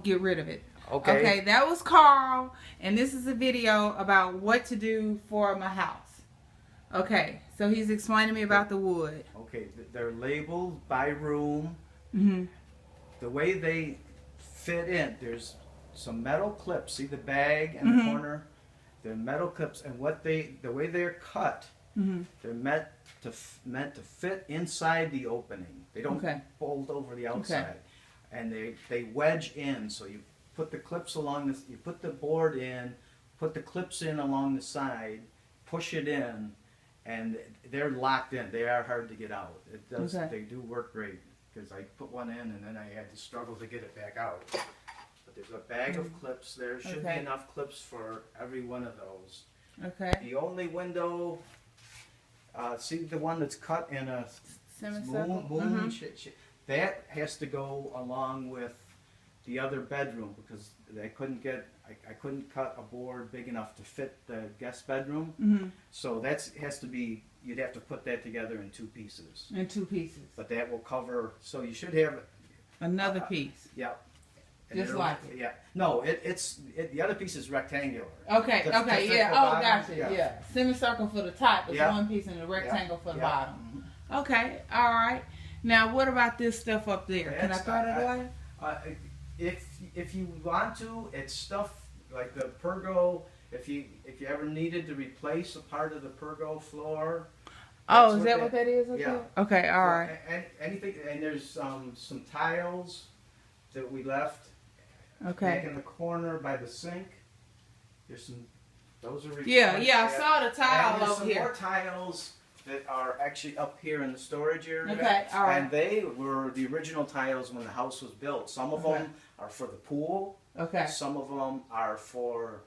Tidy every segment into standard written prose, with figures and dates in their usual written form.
get rid of it. Okay. Okay, that was Carl, and this is a video about what to do for my house. Okay, so he's explaining to me about the wood. Okay, they're labeled by room. Mm-hmm. The way they fit in, there's some metal clips. See the bag in the corner? They're metal clips, and the way they're cut, they're meant to fit inside the opening. They don't fold over the outside, and they wedge in. So you put the clips along this. You put the board in, put the clips in along the side, push it in, and they're locked in. They are hard to get out. It does. They do work great because I put one in and then I had to struggle to get it back out. But there's a bag of clips. There should be enough clips for every one of those. Okay. The only window, see the one that's cut in a moon that has to go along with the other bedroom because I couldn't cut a board big enough to fit the guest bedroom. So that has to be, you'd have to put that together in 2 pieces. In 2 pieces. But that will cover, so you should have another piece. Yeah. Just like it. Yeah. No, the other piece is rectangular. Okay. To Yeah. Oh, gotcha. Yeah. Semicircle for the top is Yeah. one piece, and the rectangle for the Yeah. bottom. Okay. All right. Now, what about this stuff up there? Can I throw that away? If you want to, it's stuff like the pergo. If you ever needed to replace a part of the pergo floor. Oh, is that what that is? Okay. Yeah. Okay. All right. And anything, and there's some tiles that we left. Okay. Back in the corner by the sink. There's some. Those are. Yeah. I saw the tile and there's over some here. more tiles that are actually up here in the storage area. Okay. All right. And they were the original tiles when the house was built. Some of them are for the pool. Okay. Some of them are for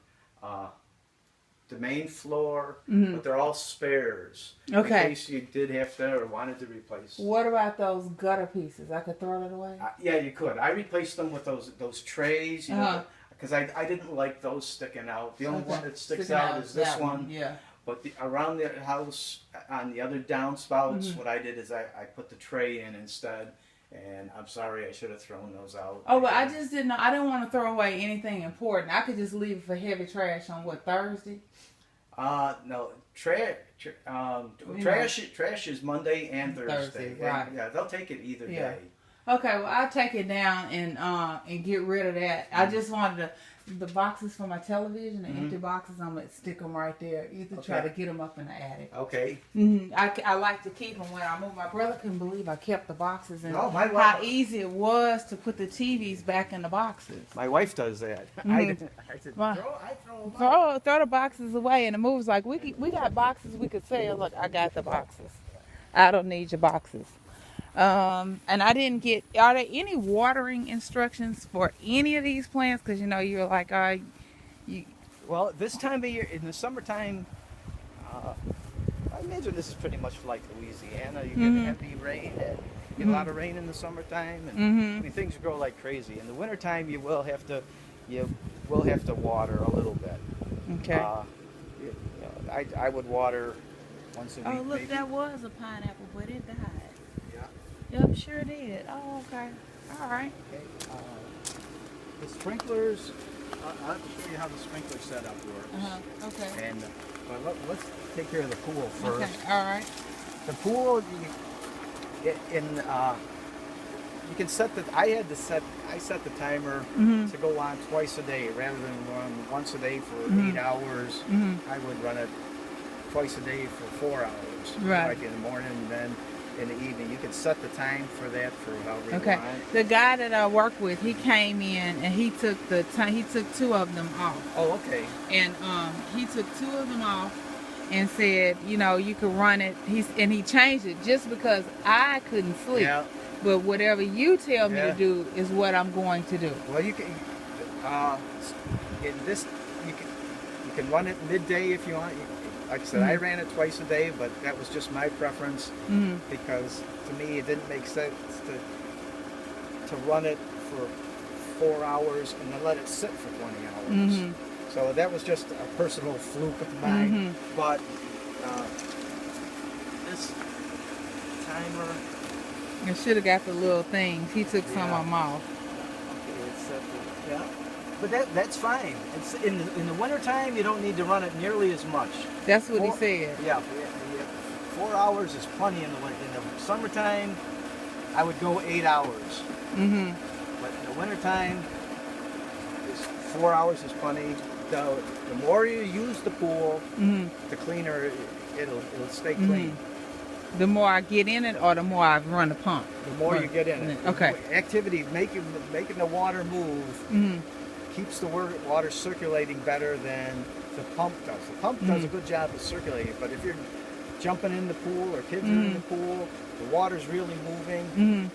the main floor, but they're all spares. Okay. In case you did have to or wanted to replace. What about those gutter pieces? I could throw that away? Yeah, you could. I replaced them with those trays, you know, because I didn't like those sticking out. The only one that sticks out is this one. Yeah. But around the house, on the other downspouts, what I did is I put the tray in instead. And I'm sorry, I should have thrown those out. Oh, but I just didn't know. I didn't want to throw away anything important. I could just leave it for heavy trash on Thursday? No, trash is Monday and Thursday. Right. Yeah, they'll take it either day. Okay, well, I'll take it down and get rid of that. I just wanted the boxes for my television, the empty boxes, I'm going to stick them right there. Either try to get them up in the attic. Okay. I like to keep them when I move. My brother couldn't believe I kept the boxes and how easy it was to put the TVs back in the boxes. My wife does that. I said, throw the boxes away, and the move's like, we got boxes we could sell. Look, I got the boxes. I don't need your boxes. And I didn't get, are there any watering instructions for any of these plants? Because, you're like, well, this time of year, in the summertime, I imagine this is pretty much like Louisiana. You get heavy rain, and you get a lot of rain in the summertime, and things grow like crazy. In the wintertime, you will have to water a little bit. Okay. I would water once a week. Oh, look, maybe. that was a pineapple, but it died. Yeah. Yep, sure did. Oh, okay. All right. Okay. The sprinklers, I'll have to show you how the sprinkler setup works. Okay. And let's take care of the pool first. Okay. All right. The pool, you can set I set the timer to go on twice a day rather than run once a day for 8 hours. I would run it twice a day for 4 hours. Right. Like in the morning and then in the evening. You can set the time for that for however you want. The guy that I work with, he came in and he took 2 of them off. Oh, okay. And he took 2 of them off and said, you could run it. And he changed it just because I couldn't sleep. Yeah. But whatever you tell me to do is what I'm going to do. Well, you can you can run it midday if you want. Like I said, I ran it twice a day, but that was just my preference because to me it didn't make sense to run it for 4 hours and then let it sit for 20 hours. So that was just a personal fluke of mine. But this timer. I should have got the little things. He took some of them off. Okay, it's set But that's fine. It's in the wintertime, you don't need to run it nearly as much. That's what he Four- said. Yeah, 4 hours is plenty in the winter. In the summertime, I would go 8 hours. Mm-hmm. But in the wintertime, 4 hours is plenty. The more you use the pool, Mm-hmm. the cleaner it'll stay clean. The more I get in it, or the more I run the pump. The more you get in it. Okay. Activity, making the water move, Mm-hmm. keeps the water circulating better than the pump does. The pump does a good job of circulating, but if you're jumping in the pool or kids are in the pool, the water's really moving.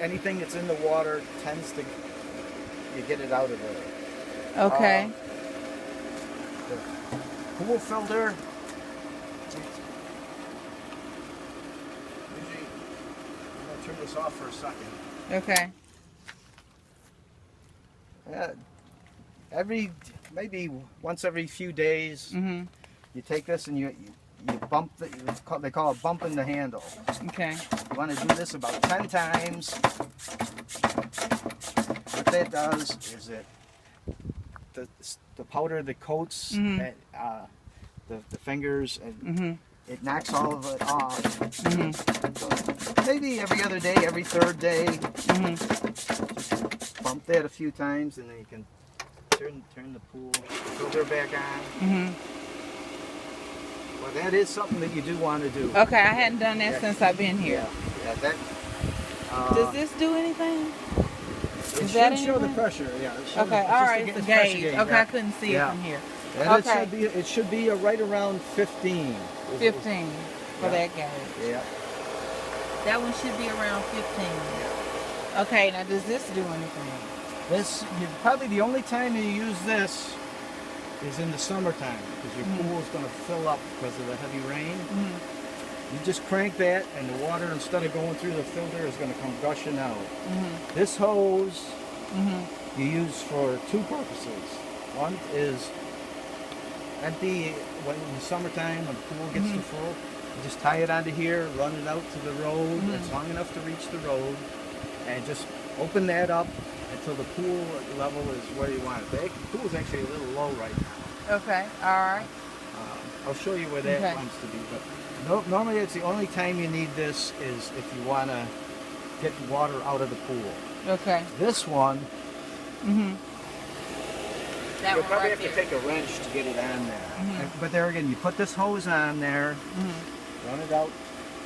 Anything that's in the water tends to, you get it out of there. Okay. The pool filter, usually, I'm going to turn this off for a second. Okay. Maybe once every few days, Mm-hmm. you take this and you bump they call it bumping the handle. Okay. You want to do this about 10 times. What that does is it the powder that coats the fingers and it knocks all of it off. So maybe every other day, every third day, just bump that a few times, and then you can turn the pool filter back on. Well, that is something that you do want to do. Okay, I hadn't done that since I've been here. Yeah, that. Does this do anything? It Is that should show the anything? pressure. Yeah. It should, Okay, it's all just right, it's a pressure gauge. gauge, Okay, yeah. I couldn't see it from here. And Okay. it should be right around 15. 15 for Yeah. that gauge. Yeah. That one should be around 15. Okay, now does this do anything? Probably the only time you use this is in the summertime because your pool is going to fill up because of the heavy rain. You just crank that, and the water, instead of going through the filter, is going to come gushing out. This hose you use for two purposes. One is empty when in the summertime when the pool gets too full. You just tie it onto here, run it out to the road. It's long enough to reach the road, and just open that up until the pool level is where you want it. The pool is actually a little low right now. Okay, all right. I'll show you where that Okay. wants to be. But normally, it's the only time you need this is if you want to get water out of the pool. Okay. This one, That you'll one probably right have to there. take a wrench to get it on there. But there again, you put this hose on there, run it out.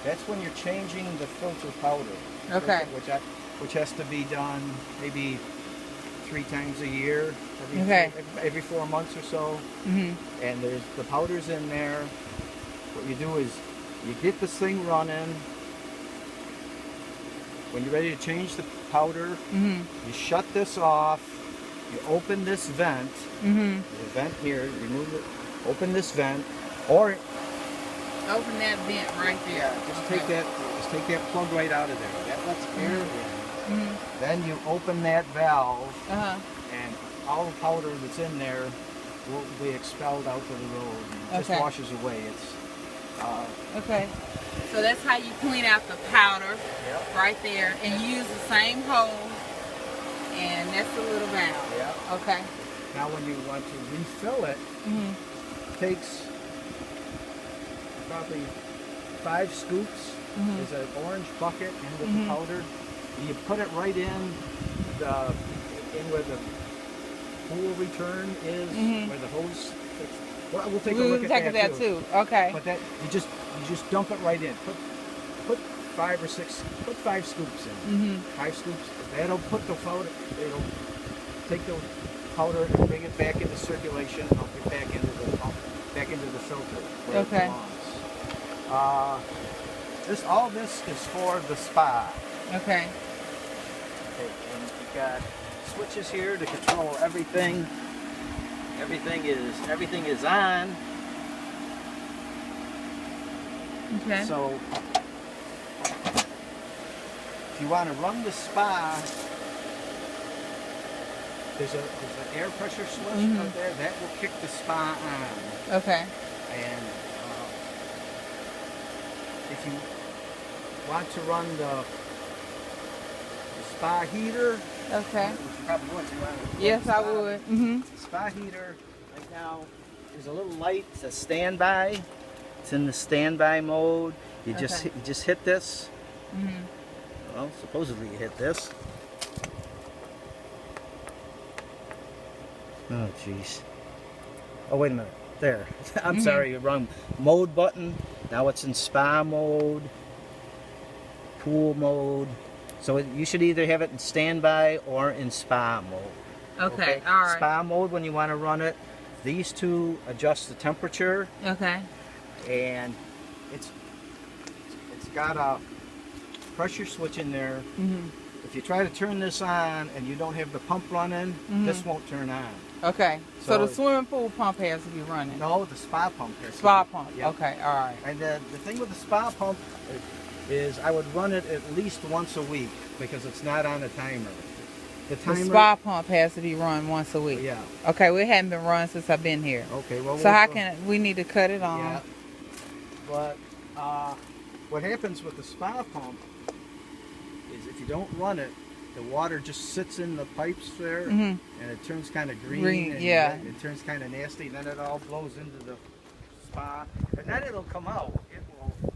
That's when you're changing the filter powder. Okay. Which has to be done maybe 3 times a year, every 4 months or so. And there's the powder's in there. What you do is you get this thing running. When you're ready to change the powder, you shut this off. You open this vent. The vent here, remove it. Open this vent, or Open that vent right there. just take that plug right out of there. That lets air in. Then you open that valve, and all the powder that's in there will be expelled out to the road. And it just washes away. It's Okay. So that's how you clean out the powder right there, and you use the same hose, and that's the little valve. Yeah. Okay. Now when you want to refill it, it takes probably 5 scoops. There's an orange bucket in with the powder. You put it right in where the pool return is, where the hose. Well, we'll take a look at that too. Okay. But that you just dump it right in. Put 5 or 6. Put 5 scoops in. 5 scoops. That'll put the powder. It'll take the powder and bring it back into circulation. I'll get back into the filter where it belongs. All this is for the spa. Okay. Okay, and you've got switches here to control everything. Everything is on. Okay. So if you want to run the spa, there's an air pressure switch out there that will kick the spa on. Okay. And if you want to run the spa heater, Okay. You probably would. You want to Yes, I would. Spa heater right now is a little light. It's a standby. It's in the standby mode. You Okay. just hit this. Well, supposedly you hit this. Oh, jeez. Oh, wait a minute. There. I'm sorry, you're wrong. Mode button. Now it's in spa mode, pool mode. So you should either have it in standby or in spa mode. Okay. All right. Spa mode when you want to run it. These two adjust the temperature, Okay. and it's got a pressure switch in there. If you try to turn this on and you don't have the pump running, this won't turn on. Okay. So So- the swimming pool pump has to be running. No, the spa pump. has to Spa be- pump. Yep. Okay. All right. And the thing with the spa pump is I would run it at least once a week because it's not on a timer. The The timer. spa pump has to be run once a week. Yeah. Okay. We hadn't been run since I've been here. Okay. Well. So how can we need to cut it on? Yeah. But what happens with the spa pump is if you don't run it, the water just sits in the pipes there, and it turns kind of green. And yeah. It turns kind of nasty, and then it all blows into the spa, and then it'll come out. It will,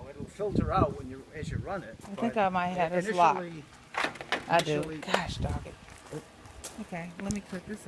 it'll filter out as you run it. I think But I might have this locked. initially- I do. initially- Gosh, dog it. Okay. Let me click this up.